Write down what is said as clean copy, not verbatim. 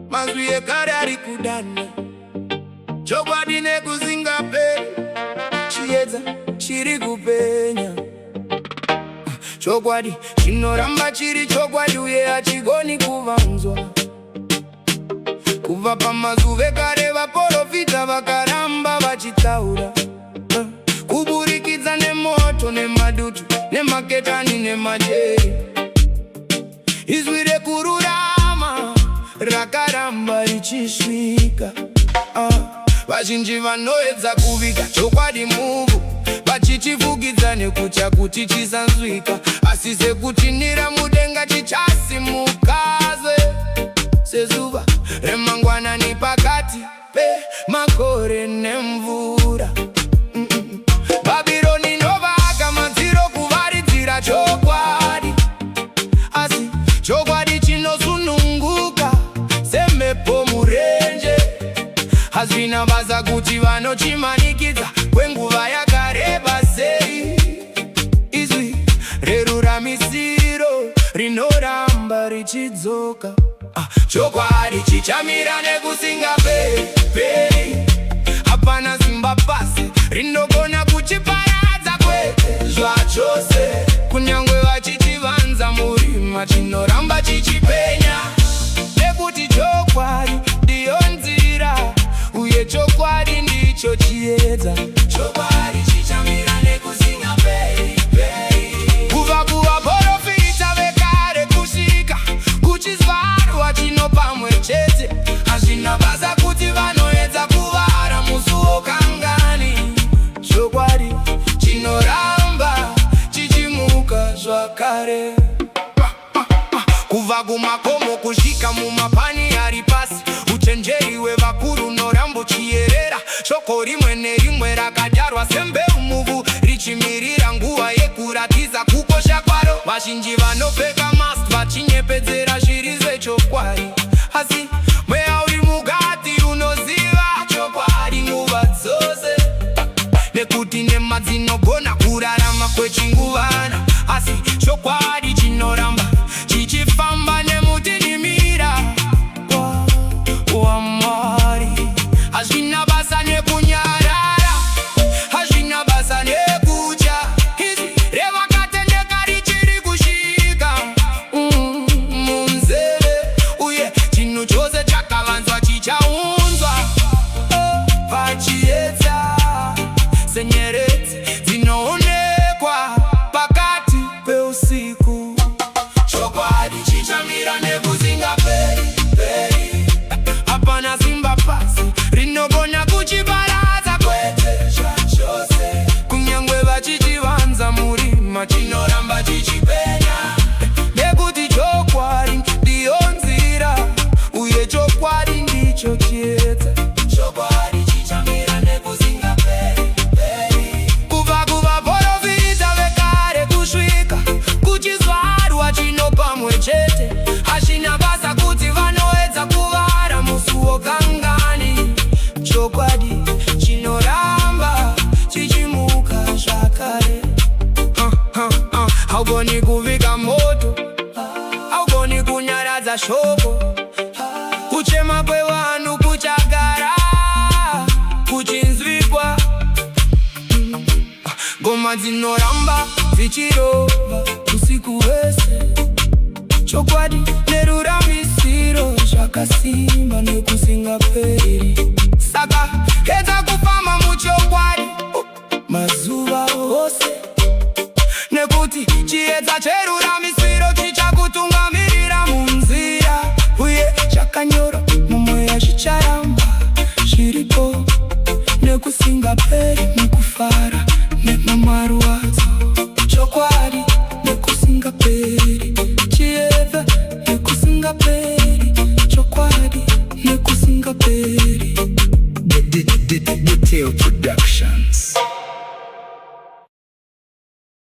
mazwi ekare ari kudana. Chokwadi nekuzinga peri, chiedza chiri kupenya. Chokwadi chinoramba chiri chokwadi, uye hachigoni kuvanzwa. Kubva pamazuva ekare vaprofita vakaramba vachitaura, kuburikidza nemoto nemadutu nemaketani nemajeri. Izwi rekururama rakaramba richisvika. Vazhinji vanoedza kuviga chokwadi muvhu, vachichifugidza nekutya kuti chisanzwika. Asi sekutinira mudenga chichasimukaze sezuva remangwanani pakati pemakore nemvura. Bhabhironi novaka madziro kuvaridzira chokwadi, asi chokwadi chinosununguka semhepo murenje. Hazvina basa kuti vanochimanikidza kwenguva yakareba sei. Izwi reruramisiro rinoramba richidzoka. Chokwadi chichamira nekusingaperi. Hapana simba pasi rinogona kuchiparadza kwete zvachose. Kunyangwe vachichivanza murima, chinoramba chichipenya. Nekuti chokwadi ndiyo nzira, uye chokwadi ndicho chiedza. Chokwadi chichamira nekusingaperi. Kubva kuvaprofita vekare kusvika kuchizvarwa chino pamwe chete. Hazvina basa kuti vanoedza kuvara musuwo kangani. Chokwadi chinoramba chichimuka zvakare. Kubva kumakomo kusvika mumapani ari pasi, uchenjeri hwevakuru hunoramba uchiyerera. Shoko rimwe nerimwe rakadyarwa sembeu muvhu, richimirira nguva yekuratidza kukosha kwaro. Vazhinji vanopfeka mask vachinyepedzera zviri zvechokwadi, asi mweya uri mukati unoziva chokwadi nguva dzose. Nekuti nyema dzinogona kurarama kwechinguvana, asi chokwadi chinoramba chichifamba nemutinimira waMwari. Hazvina basa nekunyarara, hazvina basa nekutya. Izwi revakatendeka richiri kusvika munzeve, uye chinhu chose chakavanzwa chichaunzwa. Vachiedza senyeredzi dzinoonekwa pakati peusiku. Chokwadi chichamira nekusingaperi. Hapana simba pasi rinogona kuchiparadza kwete zvachose. Kunyangwe vachichivanza murima, chinoramba chichipenya. Nekuti chokwadi ndiyo nzira, uye chokwadi ndicho chiedza. Chokwadi chichamira nekusingaperi. Kubva kuvaprofita vekare kusvika kuchizvarwa chino pamwe chete. Hazvina basa kuti vanoedza kuvara musuwo kangani. Chokwadi chinoramba chichimuka zvakare. Haugoni kuviga moto, haugoni kunyaradza shoko. Kuchema kwevanhu kuchagara kuchinzwikwa. Ngoma dzinoramba dzichirova usiku hwese. Chokwadi neruramisiro zvakasimba nekusingaperi. Saka edza kufamba muchokwadi mazuva ose, nekuti chiedza cheruramisiro chichakutungamirira munzira. Uye chakanyorwa mumweya zvicharamba zviripo, nekusingaperi, nekufara nemarwadzo. Chokwadi nekusingaperi, chiedza nekusingaperi. Chokwadi nekusingaperi. Detail Productions.